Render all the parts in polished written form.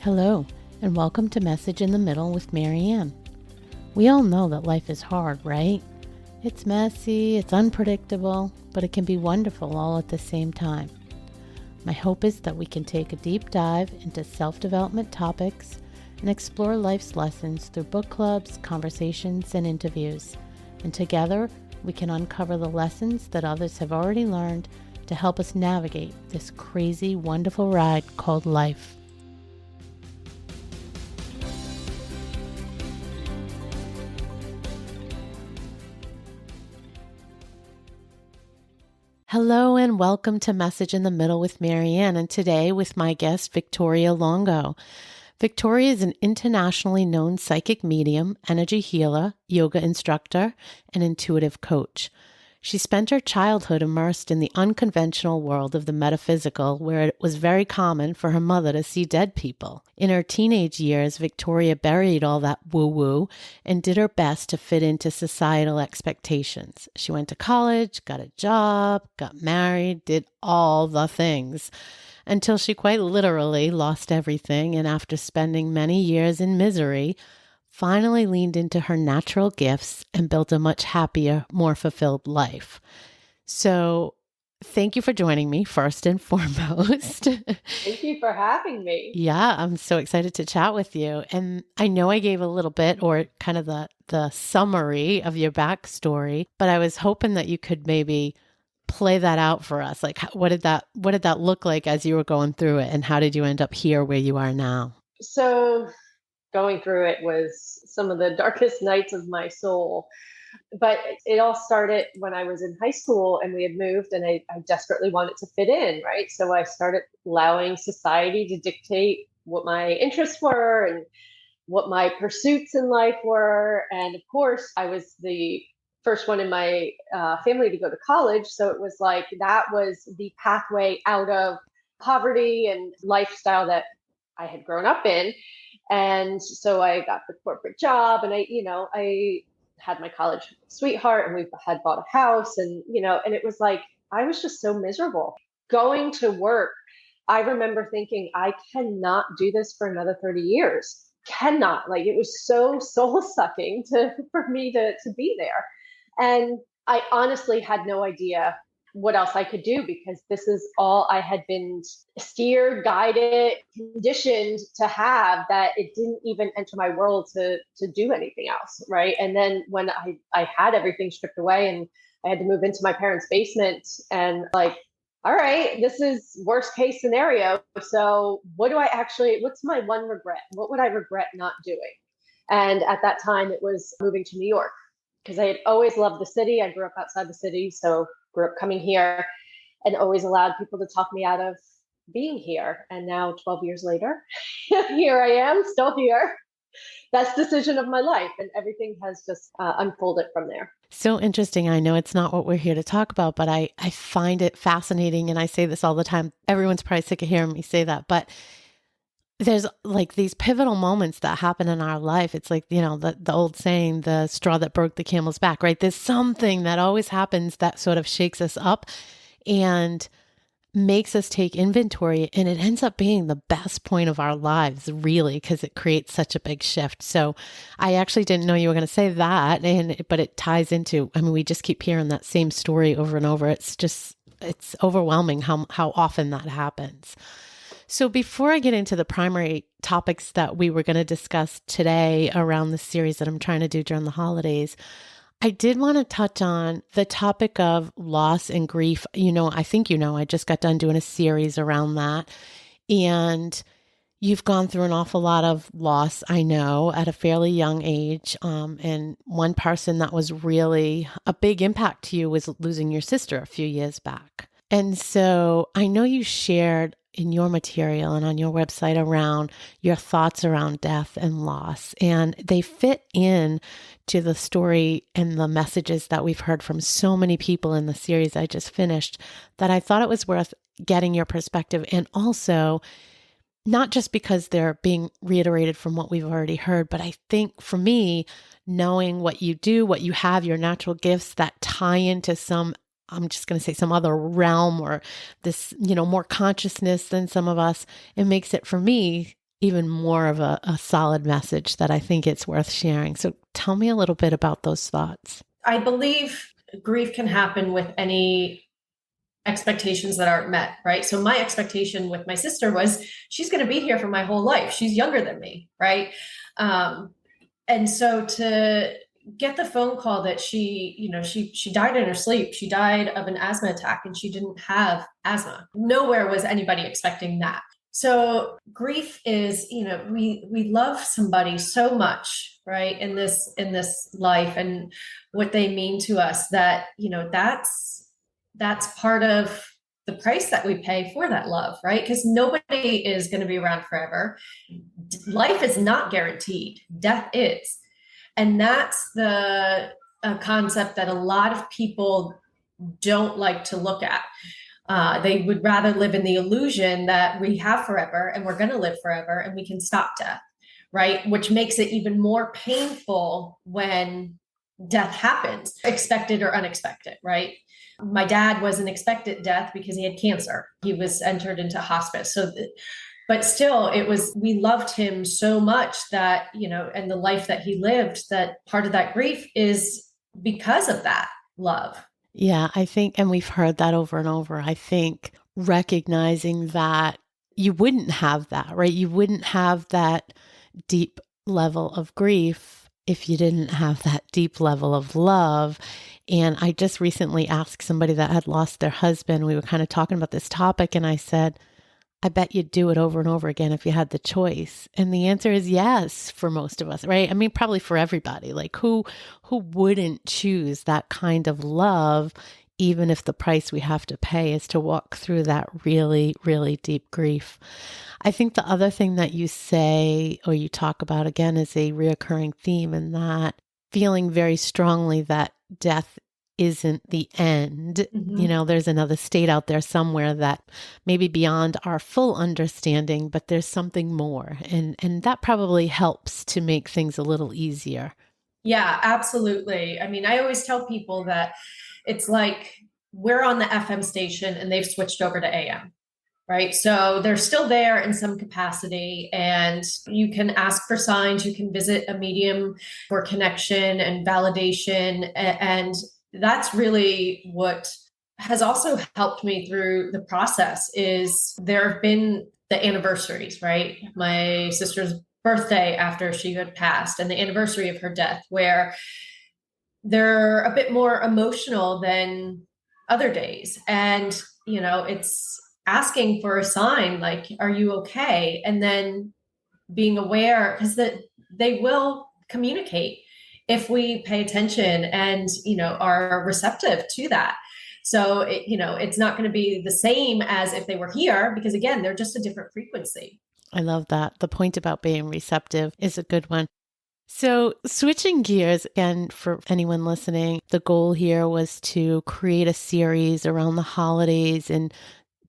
Hello, and welcome to Message in the Middle with Marianne. We all know that life is hard, right? It's messy, it's unpredictable, but it can be wonderful all at the same time. My hope is that we can take a deep dive into self-development topics and explore life's lessons through book clubs, conversations, and interviews. And together, we can uncover the lessons that others have already learned to help us navigate this crazy, wonderful ride called life. Hello and welcome to Message in the Middle with Marianne, and today with my guest, Victoria Longo. Victoria is an internationally known psychic medium, energy healer, yoga instructor, and intuitive coach. She spent her childhood immersed in the unconventional world of the metaphysical, where it was very common for her mother to see dead people. In her teenage years, Victoria buried all that woo-woo and did her best to fit into societal expectations. She went to college, got a job, got married, did all the things, until she quite literally lost everything, and after spending many years in misery, finally leaned into her natural gifts and built a much happier, more fulfilled life. So thank you for joining me first and foremost. Thank you for having me. Yeah, I'm so excited to chat with you. And I know I gave a little bit or kind of the summary of your backstory, but I was hoping that you could maybe play that out for us. Like, what did that look like as you were going through it? And how did you end up here where you are now? So going through it was some of the darkest nights of my soul. But it all started when I was in high school and we had moved, and I desperately wanted to fit in, right? So I started allowing society to dictate what my interests were and what my pursuits in life were. And of course, I was the first one in my family to go to college. So it was like that was the pathway out of poverty and lifestyle that I had grown up in. And so I got the corporate job, and I had my college sweetheart, and we had bought a house, and it was like, I was just so miserable going to work. I remember thinking, I cannot do this for another 30 years. Cannot. Like, it was so soul sucking for me to be there. And I honestly had no idea what else I could do, because this is all I had been steered, guided, conditioned to have, that it didn't even enter my world to do anything else. Right. And then when I had everything stripped away and I had to move into my parents' basement, and like, all right, this is worst case scenario. So what's my one regret? What would I regret not doing? And at that time it was moving to New York, because I had always loved the city. I grew up outside the city. So grew up coming here and always allowed people to talk me out of being here. And now 12 years later, here I am, still here. Best decision of my life. And everything has just unfolded from there. So interesting. I know it's not what we're here to talk about, but I find it fascinating. And I say this all the time. Everyone's probably sick of hearing me say that, but there's like these pivotal moments that happen in our life. It's like, the old saying, the straw that broke the camel's back, right? There's something that always happens that sort of shakes us up and makes us take inventory. And it ends up being the best point of our lives, really, because it creates such a big shift. So I actually didn't know you were going to say that. But it ties into, we just keep hearing that same story over and over. It's overwhelming how often that happens. So before I get into the primary topics that we were going to discuss today around the series that I'm trying to do during the holidays, I did want to touch on the topic of loss and grief. I think I just got done doing a series around that. And you've gone through an awful lot of loss, I know, at a fairly young age. And one person that was really a big impact to you was losing your sister a few years back. And so I know you shared in your material and on your website around your thoughts around death and loss. And they fit in to the story and the messages that we've heard from so many people in the series I just finished, that I thought it was worth getting your perspective. And also, not just because they're being reiterated from what we've already heard, but I think for me, knowing what you do, what you have, your natural gifts that tie into I'm just going to say some other realm or this, more consciousness than some of us, it makes it for me even more of a solid message that I think it's worth sharing. So tell me a little bit about those thoughts. I believe grief can happen with any expectations that aren't met, right? So my expectation with my sister was she's going to be here for my whole life. She's younger than me, right? And so to get the phone call that she died in her sleep, she died of an asthma attack, and she didn't have asthma. Nowhere was anybody expecting that. So grief is, we love somebody so much, right, in this life, and what they mean to us, that that's part of the price that we pay for that love, right? Because nobody is going to be around forever. Life is not guaranteed. Death is. And that's the concept that a lot of people don't like to look at. They would rather live in the illusion that we have forever and we're going to live forever and we can stop death, right? Which makes it even more painful when death happens, expected or unexpected, right? My dad was an expected death because he had cancer. He was entered into hospice. But still, we loved him so much that, and the life that he lived, that part of that grief is because of that love. Yeah, I think, and we've heard that over and over. I think recognizing that you wouldn't have that, right? You wouldn't have that deep level of grief if you didn't have that deep level of love. And I just recently asked somebody that had lost their husband. We were kind of talking about this topic, and I said, I bet you'd do it over and over again if you had the choice. And the answer is yes for most of us, right? I mean, probably for everybody. Like who wouldn't choose that kind of love, even if the price we have to pay is to walk through that really, really deep grief? I think the other thing that you say or you talk about again is a reoccurring theme, in that feeling very strongly that death isn't the end. Mm-hmm. There's another state out there somewhere that may be beyond our full understanding, but there's something more. And that probably helps to make things a little easier. Yeah, absolutely. I mean, I always tell people that it's like we're on the FM station and they've switched over to AM, right? So they're still there in some capacity, and you can ask for signs, you can visit a medium for connection and validation. And that's really what has also helped me through the process. Is there have been the anniversaries, right? My sister's birthday after she had passed, and the anniversary of her death, where they're a bit more emotional than other days. And, it's asking for a sign, like, are you okay? And then being aware, because they will communicate if we pay attention and, are receptive to that. So, it's not going to be the same as if they were here, because again, they're just a different frequency. I love that. The point about being receptive is a good one. So, switching gears again, for anyone listening, the goal here was to create a series around the holidays and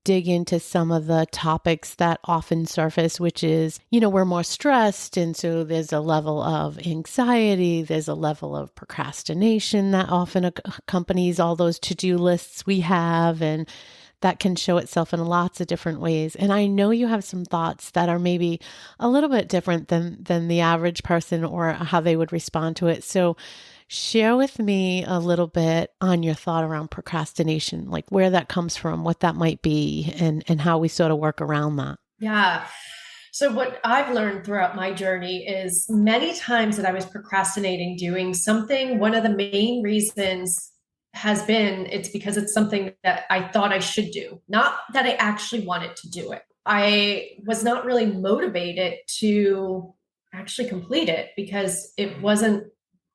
dig into some of the topics that often surface, which is, we're more stressed. And so there's a level of anxiety, there's a level of procrastination that often accompanies all those to-do lists we have. And that can show itself in lots of different ways. And I know you have some thoughts that are maybe a little bit different than the average person or how they would respond to it. So share with me a little bit on your thought around procrastination, like where that comes from, what that might be, and how we sort of work around that. Yeah. So what I've learned throughout my journey is many times that I was procrastinating doing something, one of the main reasons has been it's because it's something that I thought I should do, not that I actually wanted to do it. I was not really motivated to actually complete it because it wasn't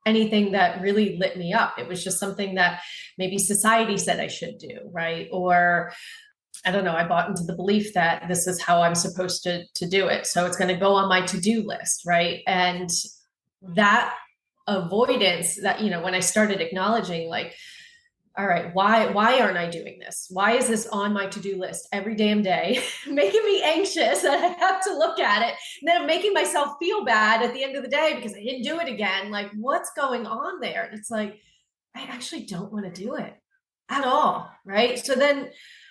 anything that really lit me up. It was just something that maybe society said I should do, right? Or I don't know, I bought into the belief that this is how I'm supposed to do it. So it's going to go on my to-do list, right? And that avoidance that, when I started acknowledging, like, all right, why aren't I doing this? Why is this on my to-do list every damn day, making me anxious that I have to look at it, and then I'm making myself feel bad at the end of the day because I didn't do it again? Like, what's going on there? And it's like, I actually don't want to do it at all, right? So then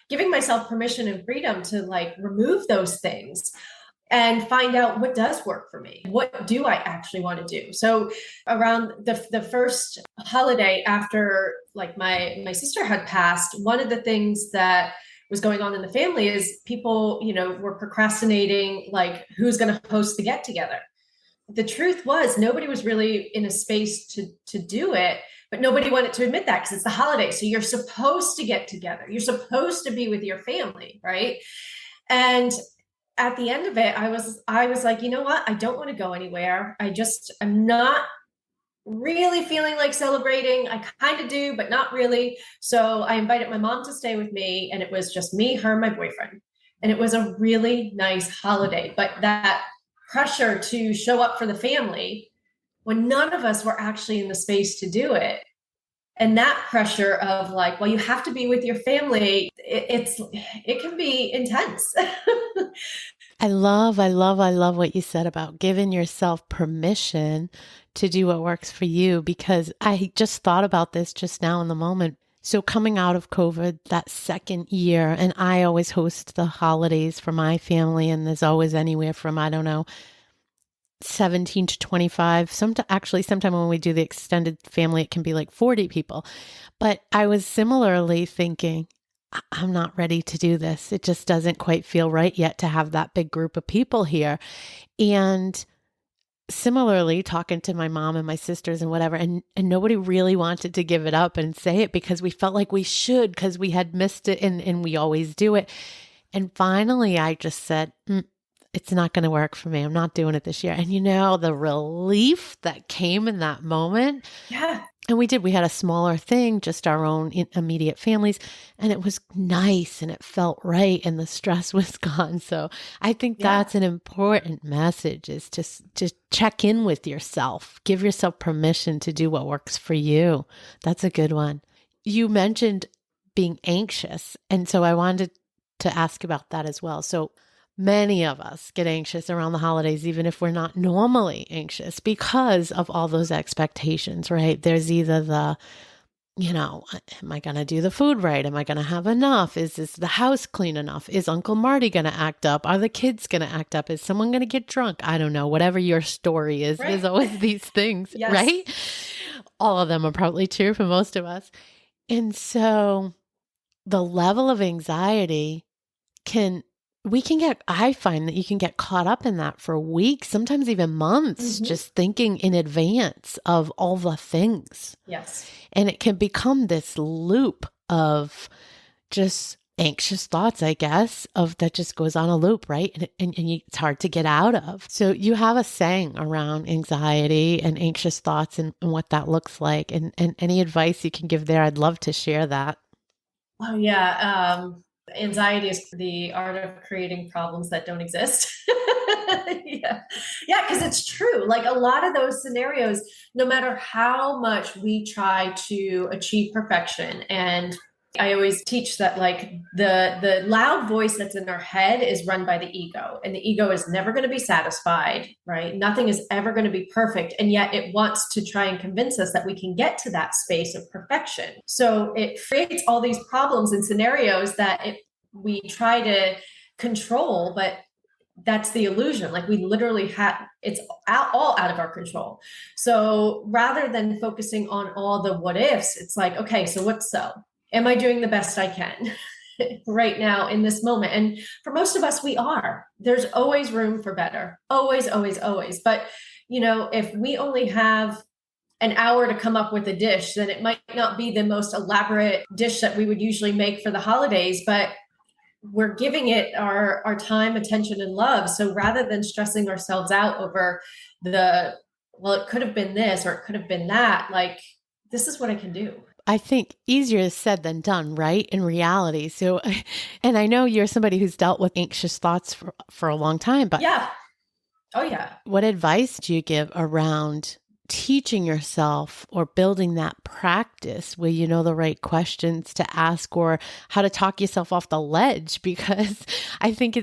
giving myself permission and freedom to like remove those things and find out what does work for me. What do I actually want to do? So around the first holiday after like my sister had passed, one of the things that was going on in the family is people, were procrastinating, like who's going to host the get together. The truth was nobody was really in a space to do it, but nobody wanted to admit that because it's the holiday. So you're supposed to get together. You're supposed to be with your family, right? And at the end of it, I was like, you know what? I don't want to go anywhere. I'm not really feeling like celebrating. I kind of do, but not really. So I invited my mom to stay with me, and it was just me, her, and my boyfriend. And it was a really nice holiday. But that pressure to show up for the family when none of us were actually in the space to do it. And that pressure of like, well, you have to be with your family. It can be intense. I love what you said about giving yourself permission to do what works for you, because I just thought about this just now in the moment. So coming out of COVID, that second year, and I always host the holidays for my family, and there's always anywhere from, I don't know, 17 to 25. Sometime when we do the extended family, it can be like 40 people. But I was similarly thinking, I'm not ready to do this. It just doesn't quite feel right yet to have that big group of people here. And similarly, talking to my mom and my sisters and whatever, and nobody really wanted to give it up and say it because we felt like we should, because we had missed it and we always do it. And finally, I just said, it's not going to work for me. I'm not doing it this year. And the relief that came in that moment. Yeah. And we had a smaller thing, just our own immediate families. And it was nice and it felt right. And the stress was gone. So I think that's an important message, is to check in with yourself. Give yourself permission to do what works for you. That's a good one. You mentioned being anxious. And so I wanted to ask about that as well. So many of us get anxious around the holidays, even if we're not normally anxious, because of all those expectations, right? There's either the, am I going to do the food right? Am I going to have enough? Is the house clean enough? Is Uncle Marty going to act up? Are the kids going to act up? Is someone going to get drunk? I don't know. Whatever your story is, There's always these things, right? All of them are probably true for most of us. And so the level of anxiety I find that you can get caught up in that for weeks, sometimes even months, just thinking in advance of all the things. Yes. And it can become this loop of just anxious thoughts, I guess, that just goes on a loop, right? And it's hard to get out of. So you have a saying around anxiety and anxious thoughts and what that looks like. And any advice you can give there, I'd love to share that. Oh, yeah. Anxiety is the art of creating problems that don't exist. Yeah, because it's true. Like a lot of those scenarios, no matter how much we try to achieve perfection, and I always teach that like the loud voice that's in our head is run by the ego, and the ego is never going to be satisfied, right? Nothing is ever going to be perfect. And yet it wants to try and convince us that we can get to that space of perfection. So it creates all these problems and scenarios that we try to control, but that's the illusion. Like we literally it's all out of our control. So rather than focusing on all the what ifs, it's like, okay, so what's so? Am I doing the best I can right now in this moment? And for most of us, we are. There's always room for better. Always, always, always. But, if we only have an hour to come up with a dish, then it might not be the most elaborate dish that we would usually make for the holidays, but we're giving it our time, attention, and love. So rather than stressing ourselves out over it could have been this or it could have been that, like, this is what I can do. I think easier said than done, right? In reality. So, and I know you're somebody who's dealt with anxious thoughts for a long time, but yeah. Oh yeah. What advice do you give around teaching yourself or building that practice where you know the right questions to ask or how to talk yourself off the ledge? Because I think,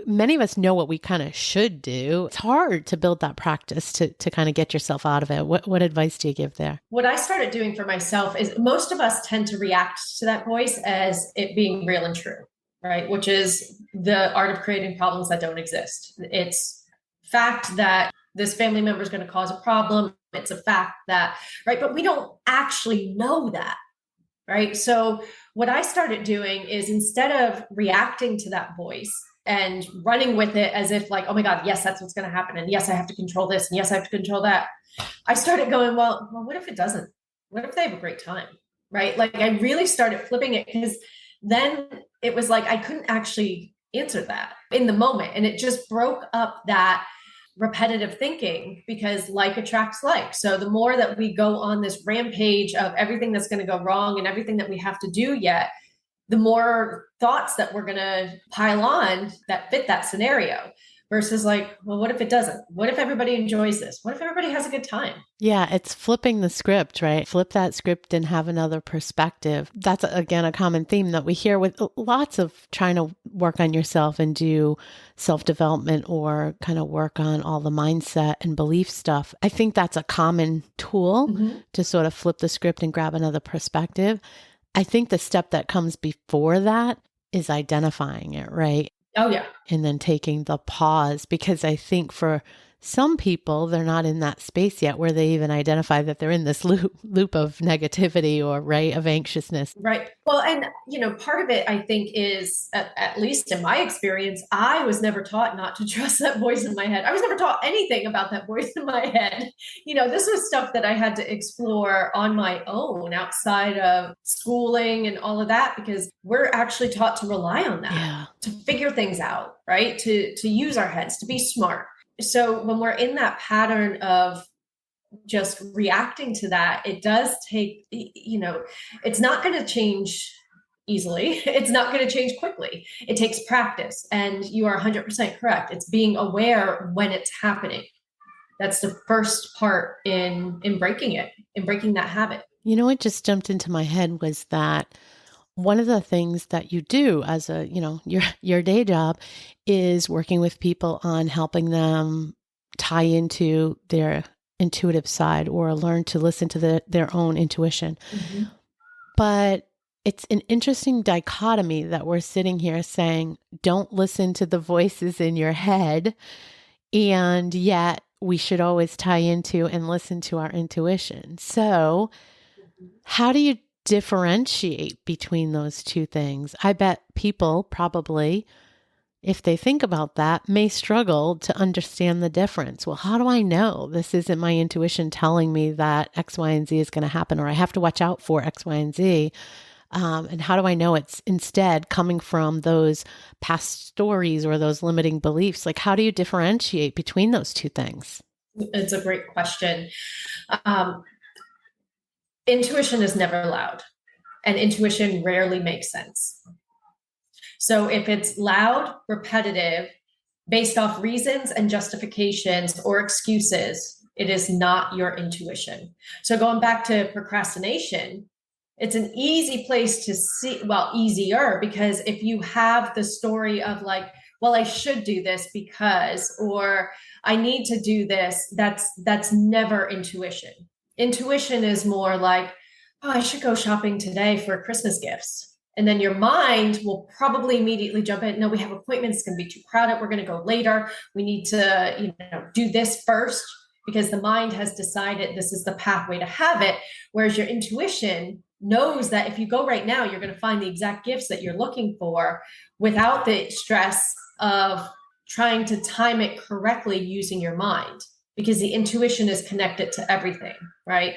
many of us know what we kind of should do. It's hard to build that practice to kind of get yourself out of it. What advice do you give there? What I started doing for myself is most of us tend to react to that voice as it being real and true. right? Which is the art of creating problems that don't exist. It's fact that this family member is going to cause a problem. It's a fact that, right? But we don't actually know that, right? So what I started doing is instead of reacting to that voice and running with it as if like, oh my God, yes, that's what's going to happen. And yes, I have to control this. And yes, I have to control that. I started going, well, what if it doesn't? What if they have a great time? Right? Like I really started flipping it because then it was like I couldn't actually answer that in the moment. And it just broke up that repetitive thinking because like attracts like. So the more that we go on this rampage of everything that's going to go wrong and everything that we have to do yet, the more thoughts that we're going to pile on that fit that scenario versus like, well, what if it doesn't? What if everybody enjoys this? What if everybody has a good time? Yeah, it's flipping the script, right? Flip that script and have another perspective. That's, again, a common theme that we hear with lots of trying to work on yourself and do self-development or kind of work on all the mindset and belief stuff. I think that's a common tool to sort of flip the script and grab another perspective. I think the step that comes before that is identifying it, right? Oh, yeah. And then taking the pause, because I think for some people, they're not in that space yet where they even identify that they're in this loop of negativity or right of anxiousness. Right. Well, and part of it I think is at least in my experience, I was never taught not to trust that voice in my head. I was never taught anything about that voice in my head. This was stuff that I had to explore on my own outside of schooling and all of that, because we're actually taught to rely on that, to figure things out, right? To use our heads, to be smart. So when we're in that pattern of just reacting to that, it does take, it's not going to change easily. It's not going to change quickly. It takes practice. And you are 100% correct. It's being aware when it's happening. That's the first part in breaking it, in breaking that habit. What just jumped into my head was that one of the things that you do as a, your day job is working with people on helping them tie into their intuitive side or learn to listen to their own intuition. But it's an interesting dichotomy that we're sitting here saying, don't listen to the voices in your head. And yet we should always tie into and listen to our intuition. So how do you differentiate between those two things? I bet people probably, if they think about that, may struggle to understand the difference. Well, how do I know this isn't my intuition telling me that X, Y, and Z is going to happen, or I have to watch out for X, Y, and Z? And how do I know it's instead coming from those past stories or those limiting beliefs? Like, how do you differentiate between those two things? It's a great question. Intuition is never loud, and intuition rarely makes sense. So if it's loud, repetitive, based off reasons and justifications or excuses, it is not your intuition. So going back to procrastination, it's an easy place to see, well, easier, because if you have the story of like, well, I should do this because, or I need to do this, that's never intuition. Intuition is more like, oh, I should go shopping today for Christmas gifts. And then your mind will probably immediately jump in. No, we have appointments. It's going to be too crowded. We're going to go later. We need to, do this first, because the mind has decided this is the pathway to have it. Whereas your intuition knows that if you go right now, you're going to find the exact gifts that you're looking for without the stress of trying to time it correctly using your mind, because the intuition is connected to everything, right?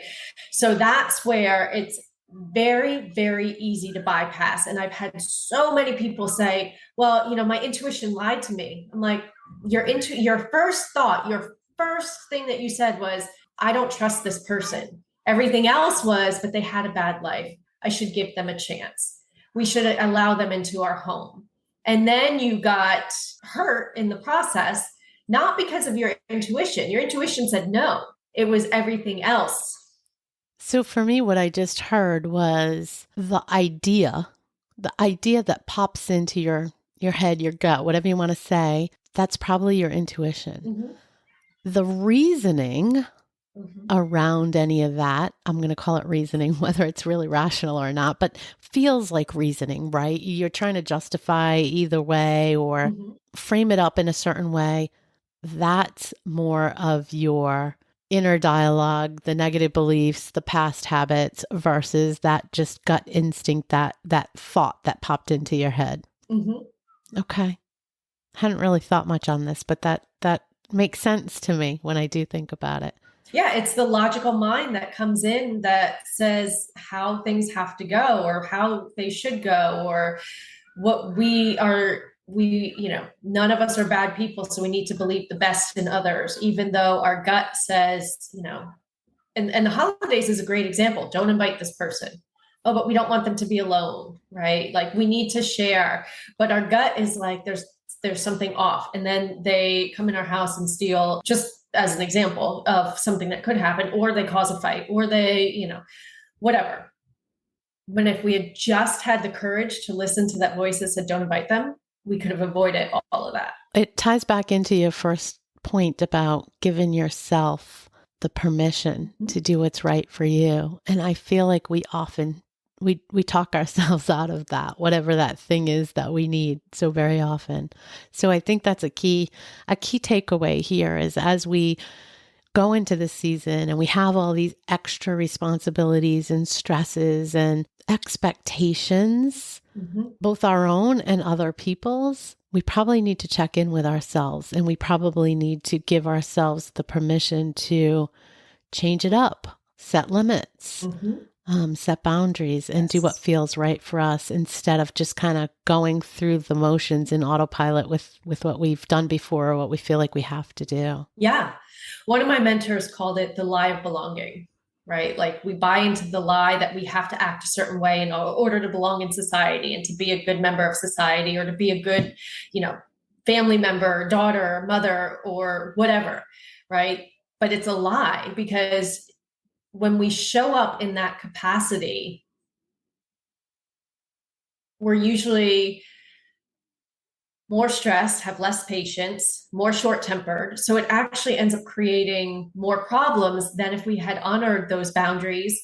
So that's where it's very, very easy to bypass. And I've had so many people say, well, my intuition lied to me. I'm like, your first thought, your first thing that you said was, I don't trust this person. Everything else was, but they had a bad life. I should give them a chance. We should allow them into our home. And then you got hurt in the process, not because of your intuition. Your intuition said no. It was everything else. So for me, what I just heard was the idea that pops into your head, your gut, whatever you want to say, that's probably your intuition. The reasoning around any of that. I'm going to call it reasoning, whether it's really rational or not, but feels like reasoning, right? You're trying to justify either way or frame it up in a certain way. That's more of your inner dialogue, the negative beliefs, the past habits versus that just gut instinct, that thought that popped into your head. Okay. Hadn't really thought much on this, but that makes sense to me when I do think about it. Yeah, it's the logical mind that comes in that says how things have to go or how they should go or what none of us are bad people, so we need to believe the best in others, even though our gut says, and the holidays is a great example. Don't invite this person. Oh, but we don't want them to be alone, right? Like we need to share, but our gut is like, there's something off. And then they come in our house and steal, just as an example of something that could happen, or they cause a fight, or they, whatever. But if we had just had the courage to listen to that voice that said, don't invite them, we could have avoided all of that. It ties back into your first point about giving yourself the permission to do what's right for you. And I feel like we often, we talk ourselves out of that, whatever that thing is that we need so very often. So I think that's a key takeaway here is as we go into this season and we have all these extra responsibilities and stresses and expectations, both our own and other people's, we probably need to check in with ourselves and we probably need to give ourselves the permission to change it up, set limits, set boundaries and do what feels right for us instead of just kind of going through the motions in autopilot with what we've done before or what we feel like we have to do. Yeah. One of my mentors called it the lie of belonging, right? Like we buy into the lie that we have to act a certain way in order to belong in society and to be a good member of society or to be a good, family member, daughter, mother, or whatever, right? But it's a lie because when we show up in that capacity, we're usually more stressed, have less patience, more short-tempered. So it actually ends up creating more problems than if we had honored those boundaries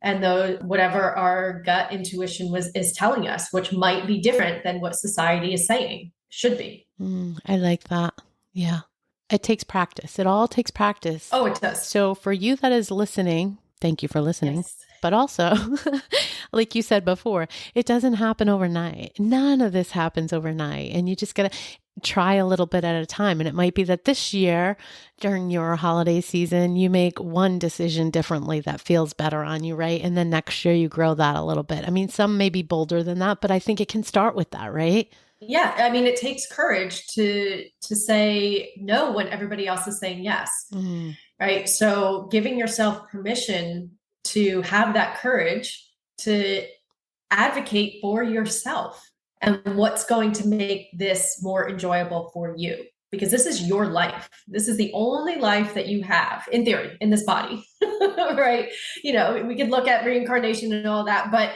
and whatever our gut intuition is telling us, which might be different than what society is saying should be. I like that. Yeah. It takes practice. It all takes practice. Oh, it does. So for you that is listening, thank you for listening. Yes. But also, like you said before, it doesn't happen overnight. None of this happens overnight. And you just got to try a little bit at a time. And it might be that this year, during your holiday season, you make one decision differently that feels better on you, right? And then next year you grow that a little bit. I mean, some may be bolder than that, but I think it can start with that, right? Yeah. I mean, it takes courage to say no when everybody else is saying yes. Right. So giving yourself permission to have that courage to advocate for yourself and what's going to make this more enjoyable for you, because this is your life. This is the only life that you have in theory in this body, right? We could look at reincarnation and all that, but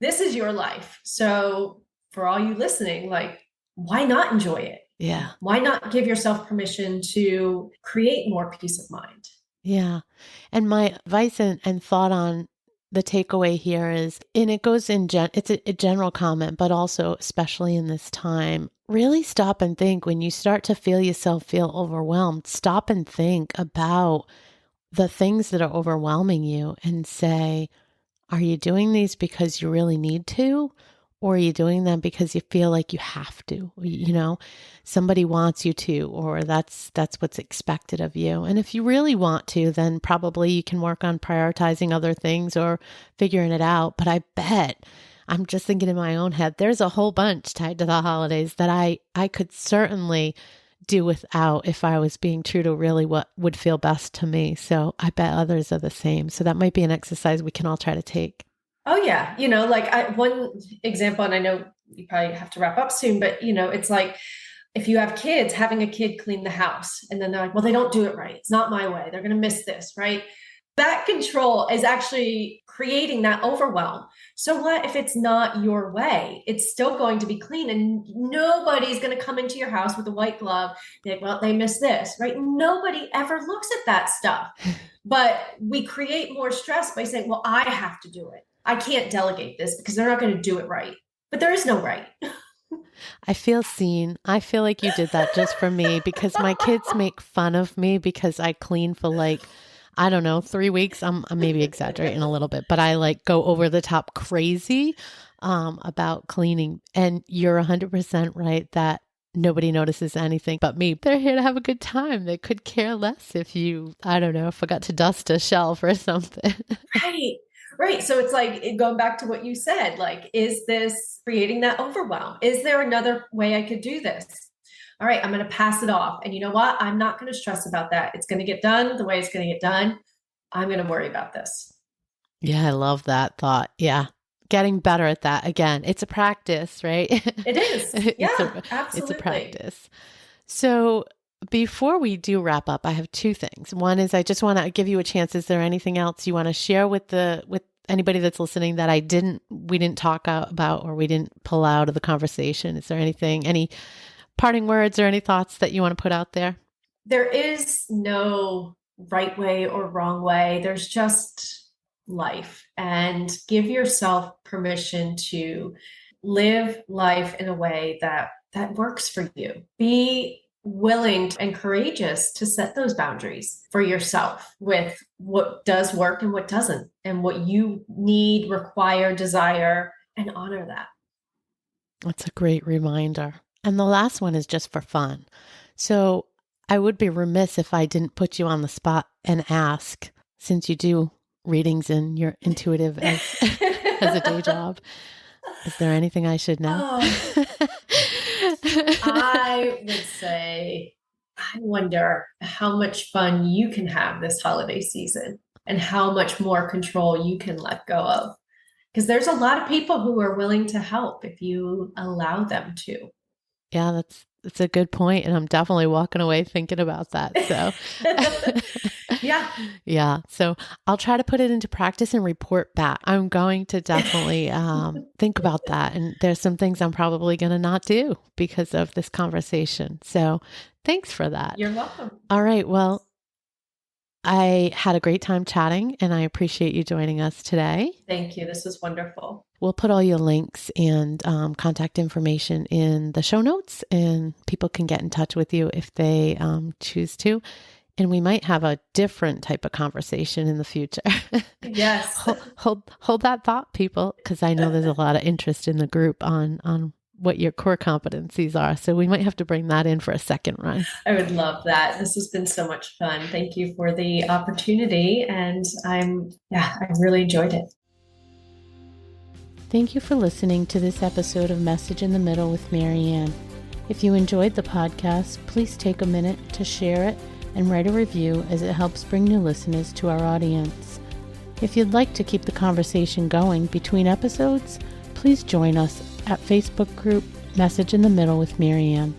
this is your life. So for all you listening, like, why not enjoy it? Yeah. Why not give yourself permission to create more peace of mind? Yeah. And my advice and thought on the takeaway here is, and it goes it's a general comment, but also especially in this time, really stop and think when you start to feel yourself feel overwhelmed, stop and think about the things that are overwhelming you and say, are you doing these because you really need to? Or are you doing them because you feel like you have to, somebody wants you to, or that's what's expected of you. And if you really want to, then probably you can work on prioritizing other things or figuring it out. But I bet, I'm just thinking in my own head, there's a whole bunch tied to the holidays that I could certainly do without if I was being true to really what would feel best to me. So I bet others are the same. So that might be an exercise we can all try to take. Oh yeah. One example, and I know you probably have to wrap up soon, but it's like, if you have kids, having a kid clean the house and then they're like, well, they don't do it right. It's not my way. They're going to miss this, right? That control is actually creating that overwhelm. So what if it's not your way? It's still going to be clean and nobody's going to come into your house with a white glove. Like, well, they missed this, right? Nobody ever looks at that stuff. But we create more stress by saying, well, I have to do it. I can't delegate this because they're not going to do it right. But there is no right. I feel seen. I feel like you did that just for me because my kids make fun of me because I clean for like, I don't know, 3 weeks. I'm maybe exaggerating a little bit, but I like go over the top crazy about cleaning. And you're 100% right that nobody notices anything but me. They're here to have a good time. They could care less if you, I don't know, forgot to dust a shelf or something. Right. Right. So it's like going back to what you said, like, is this creating that overwhelm? Is there another way I could do this? All right, I'm going to pass it off. And you know what? I'm not going to stress about that. It's going to get done the way it's going to get done. I'm going to worry about this. Yeah, I love that thought. Yeah. Getting better at that. Again, it's a practice, right? It is. Yeah, absolutely. It's a practice. So before we do wrap up, I have two things. One is I just want to give you a chance. Is there anything else you want to share with anybody that's listening that we didn't talk about or we didn't pull out of the conversation? Is there anything, any parting words or any thoughts that you want to put out there? There is no right way or wrong way. There's just life, and give yourself permission to live life in a way that works for you. Be willing and courageous to set those boundaries for yourself with what does work and what doesn't, and what you need, require, desire, and honor that. That's a great reminder. And the last one is just for fun. So I would be remiss if I didn't put you on the spot and ask, since you do readings and you're intuitive as a day job, is there anything I should know? I would say, I wonder how much fun you can have this holiday season and how much more control you can let go of. Because there's a lot of people who are willing to help if you allow them to. Yeah, that's a good point. And I'm definitely walking away thinking about that. So yeah. Yeah. So I'll try to put it into practice and report back. I'm going to definitely think about that. And there's some things I'm probably going to not do because of this conversation. So thanks for that. You're welcome. All right. Well, I had a great time chatting and I appreciate you joining us today. Thank you. This was wonderful. We'll put all your links and contact information in the show notes, and people can get in touch with you if they choose to. And we might have a different type of conversation in the future. Yes. hold that thought, people, because I know there's a lot of interest in the group on what your core competencies are. So we might have to bring that in for a second run. I would love that. This has been so much fun. Thank you for the opportunity. And I really enjoyed it. Thank you for listening to this episode of Message in the Middle with Marianne. If you enjoyed the podcast, please take a minute to share it and write a review, as it helps bring new listeners to our audience. If you'd like to keep the conversation going between episodes, please join us at Facebook group Message in the Middle with Marianne.